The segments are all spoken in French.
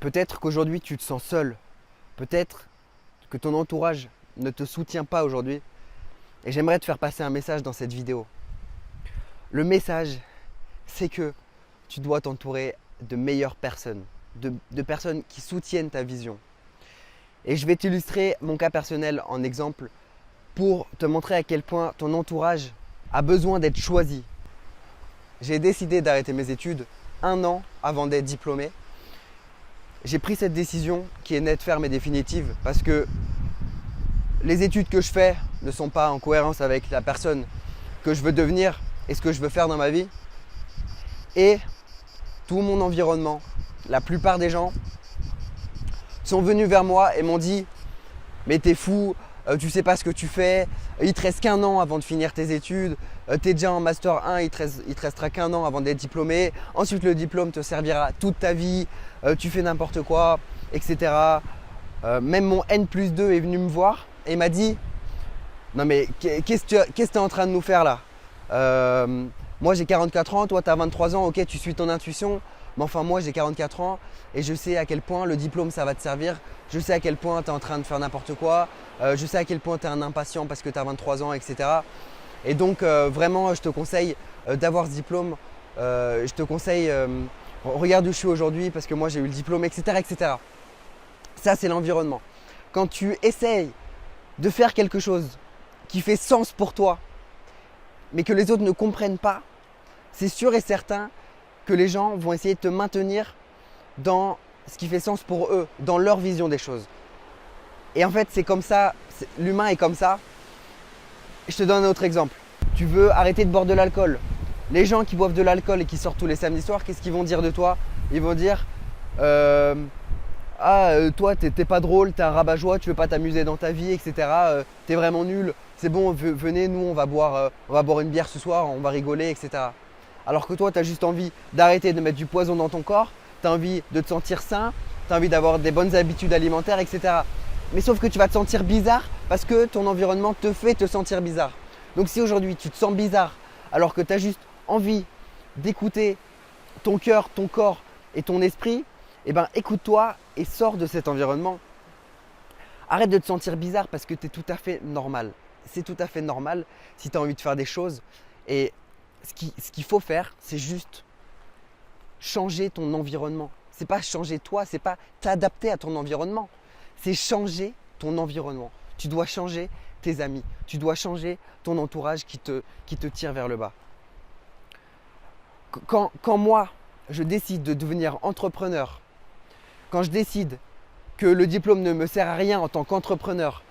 Peut-être qu'aujourd'hui tu te sens seul. Peut-être que ton entourage ne te soutient pas aujourd'hui. Et j'aimerais te faire passer un message dans cette vidéo. Le message, c'est que tu dois t'entourer de meilleures personnes, de personnes qui soutiennent ta vision. Et je vais t'illustrer mon cas personnel en exemple pour te montrer à quel point ton entourage a besoin d'être choisi. J'ai décidé d'arrêter mes études 1 an avant d'être diplômé. J'ai pris cette décision qui est nette, ferme et définitive parce que les études que je fais ne sont pas en cohérence avec la personne que je veux devenir et ce que je veux faire dans ma vie. Et tout mon environnement, la plupart des gens sont venus vers moi et m'ont dit « Mais t'es fou, tu sais pas ce que tu fais, il te reste qu'1 an avant de finir tes études, t'es déjà en master 1, il te restera qu'1 an avant d'être diplômé, ensuite le diplôme te servira toute ta vie, tu fais n'importe quoi, etc. » Même mon N+2 est venu me voir et m'a dit « Non mais qu'est-ce que tu es en train de nous faire là moi j'ai 44 ans, toi tu as 23 ans, ok tu suis ton intuition, mais enfin moi j'ai 44 ans et je sais à quel point le diplôme ça va te servir, je sais à quel point tu es en train de faire n'importe quoi, je sais à quel point tu es un impatient parce que tu as 23 ans, etc. Et donc vraiment je te conseille d'avoir ce diplôme, je te conseille, regarde où je suis aujourd'hui parce que moi j'ai eu le diplôme, etc. etc. Ça c'est l'environnement. Quand tu essayes de faire quelque chose qui fait sens pour toi, mais que les autres ne comprennent pas, c'est sûr et certain que les gens vont essayer de te maintenir dans ce qui fait sens pour eux, dans leur vision des choses. Et en fait, c'est comme ça, l'humain est comme ça. Je te donne un autre exemple. Tu veux arrêter de boire de l'alcool. Les gens qui boivent de l'alcool et qui sortent tous les samedis soirs, qu'est-ce qu'ils vont dire de toi? Ils vont dire toi, t'es pas drôle, t'es un rabat-joie, tu veux pas t'amuser dans ta vie, etc. T'es vraiment nul. C'est bon, venez, nous, on va boire une bière ce soir, on va rigoler, etc. Alors que toi, tu as juste envie d'arrêter de mettre du poison dans ton corps, tu as envie de te sentir sain, tu as envie d'avoir des bonnes habitudes alimentaires, etc. Mais sauf que tu vas te sentir bizarre parce que ton environnement te fait te sentir bizarre. Donc si aujourd'hui, tu te sens bizarre alors que tu as juste envie d'écouter ton cœur, ton corps et ton esprit, eh ben, écoute-toi et sors de cet environnement. Arrête de te sentir bizarre parce que tu es tout à fait normal. C'est tout à fait normal si tu as envie de faire des choses. Et ce qu'il faut faire, c'est juste changer ton environnement. Ce n'est pas changer toi, ce n'est pas t'adapter à ton environnement. C'est changer ton environnement. Tu dois changer tes amis. Tu dois changer ton entourage qui te tire vers le bas. Quand moi, je décide de devenir entrepreneur, quand je décide que le diplôme ne me sert à rien en tant qu'entrepreneur,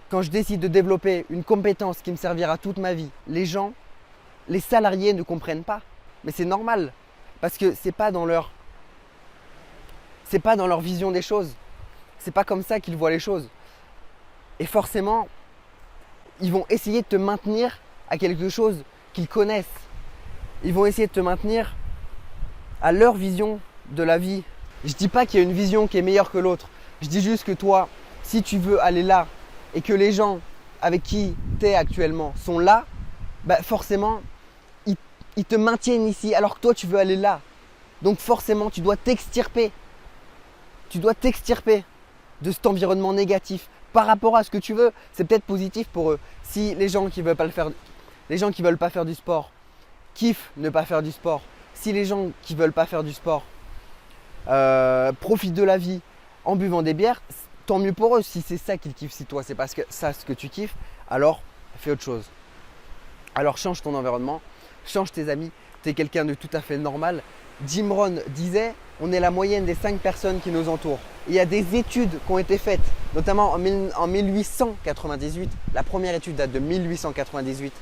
quand je décide de développer une compétence qui me servira toute ma vie, les salariés ne comprennent pas. Mais c'est normal parce que c'est pas dans leur vision des choses. C'est pas comme ça qu'ils voient les choses. Et forcément, ils vont essayer de te maintenir à quelque chose qu'ils connaissent. Ils vont essayer de te maintenir à leur vision de la vie. Je dis pas qu'il y a une vision qui est meilleure que l'autre. Je dis juste que toi, si tu veux aller là et que les gens avec qui tu es actuellement sont là, bah forcément, ils te maintiennent ici alors que toi, tu veux aller là. Donc forcément, tu dois t'extirper. Tu dois t'extirper de cet environnement négatif par rapport à ce que tu veux. C'est peut-être positif pour eux. Si les gens qui veulent pas faire du sport kiffent ne pas faire du sport, si les gens qui veulent pas faire du sport profitent de la vie en buvant des bières, tant mieux pour eux. Si c'est ça qu'ils kiffent, si toi c'est parce que ça ce que tu kiffes, alors fais autre chose. Alors change ton environnement, change tes amis, tu es quelqu'un de tout à fait normal. Jim Rohn disait, on est la moyenne des 5 personnes qui nous entourent. Il y a des études qui ont été faites, notamment en 1898, la première étude date de 1898.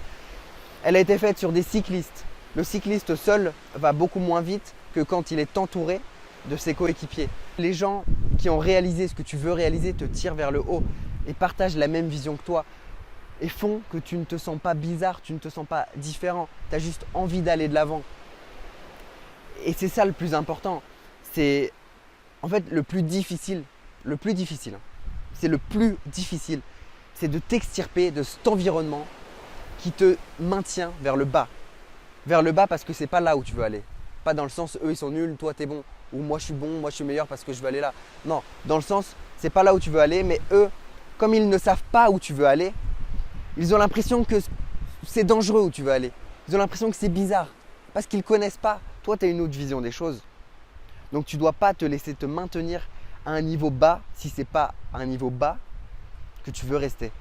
Elle a été faite sur des cyclistes. Le cycliste seul va beaucoup moins vite que quand il est entouré de ses coéquipiers. Les gens qui ont réalisé ce que tu veux réaliser te tirent vers le haut et partagent la même vision que toi et font que tu ne te sens pas bizarre, tu ne te sens pas différent, tu as juste envie d'aller de l'avant. Et c'est ça le plus important. C'est en fait le plus difficile, c'est de t'extirper de cet environnement qui te maintient vers le bas. Vers le bas parce que c'est pas là où tu veux aller. Pas dans le sens eux ils sont nuls, toi t'es bon. ou moi je suis bon, moi je suis meilleur parce que je veux aller là. Non, dans le sens, c'est pas là où tu veux aller, mais eux, comme ils ne savent pas où tu veux aller, ils ont l'impression que c'est dangereux où tu veux aller. Ils ont l'impression que c'est bizarre parce qu'ils ne connaissent pas. Toi, tu as une autre vision des choses. Donc tu ne dois pas te laisser te maintenir à un niveau bas si ce n'est pas à un niveau bas que tu veux rester.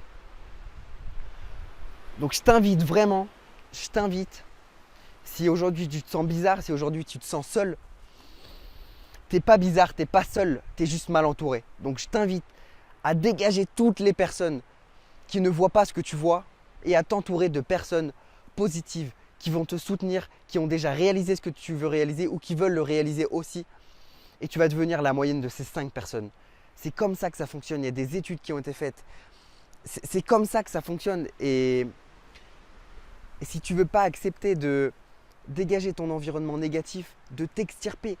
Donc je t'invite vraiment, si aujourd'hui tu te sens bizarre, si aujourd'hui tu te sens seul, t'es pas bizarre, t'es pas seul, tu es juste mal entouré. Donc je t'invite à dégager toutes les personnes qui ne voient pas ce que tu vois et à t'entourer de personnes positives qui vont te soutenir, qui ont déjà réalisé ce que tu veux réaliser ou qui veulent le réaliser aussi. Et tu vas devenir la moyenne de ces 5 personnes. C'est comme ça que ça fonctionne. Il y a des études qui ont été faites. C'est comme ça que ça fonctionne. Et si tu ne veux pas accepter de dégager ton environnement négatif, de t'extirper,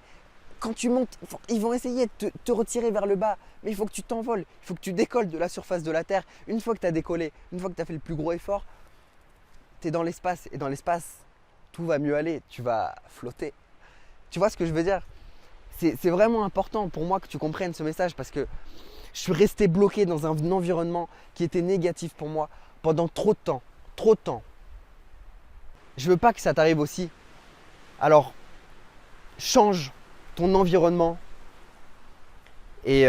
quand tu montes, ils vont essayer de te retirer vers le bas, mais il faut que tu t'envoles, il faut que tu décolles de la surface de la Terre. Une fois que tu as décollé, une fois que tu as fait le plus gros effort, tu es dans l'espace et dans l'espace, tout va mieux aller, tu vas flotter. Tu vois ce que je veux dire? C'est vraiment important pour moi que tu comprennes ce message parce que je suis resté bloqué dans un environnement qui était négatif pour moi pendant trop de temps, trop de temps. Je veux pas que ça t'arrive aussi. Alors, change ton environnement et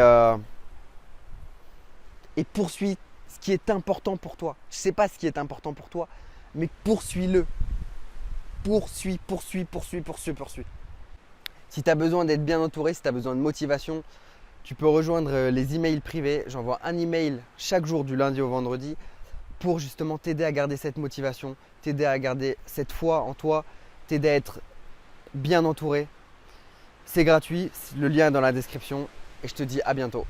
poursuis ce qui est important pour toi. Je ne sais pas ce qui est important pour toi, mais poursuis-le. Poursuis. Si tu as besoin d'être bien entouré, si tu as besoin de motivation, tu peux rejoindre les emails privés. J'envoie un email chaque jour du lundi au vendredi pour justement t'aider à garder cette motivation, t'aider à garder cette foi en toi, t'aider à être bien entouré. C'est gratuit, le lien est dans la description et je te dis à bientôt.